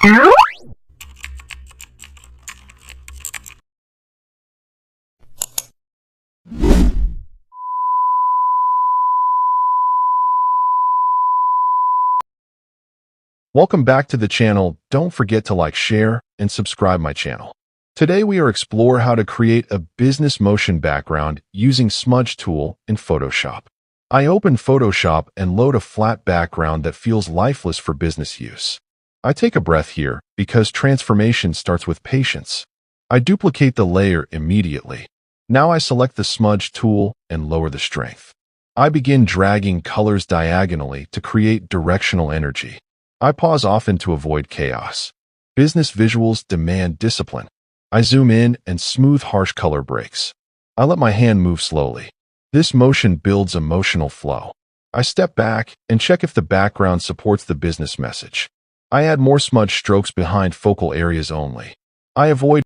Welcome back to the channel. Don't forget to like, share, and subscribe my channel. Today we are explore how to create a business motion background using Smudge tool in Photoshop. I open Photoshop and load a flat background that feels lifeless for business use. I take a breath here because transformation starts with patience. I duplicate the layer immediately. Now I select the Smudge tool and lower the strength. I begin dragging colors diagonally to create directional energy. I pause often to avoid chaos. Business visuals demand discipline. I zoom in and smooth harsh color breaks. I let my hand move slowly. This motion builds emotional flow. I step back and check if the background supports the business message. I add more smudge strokes behind focal areas only. I avoid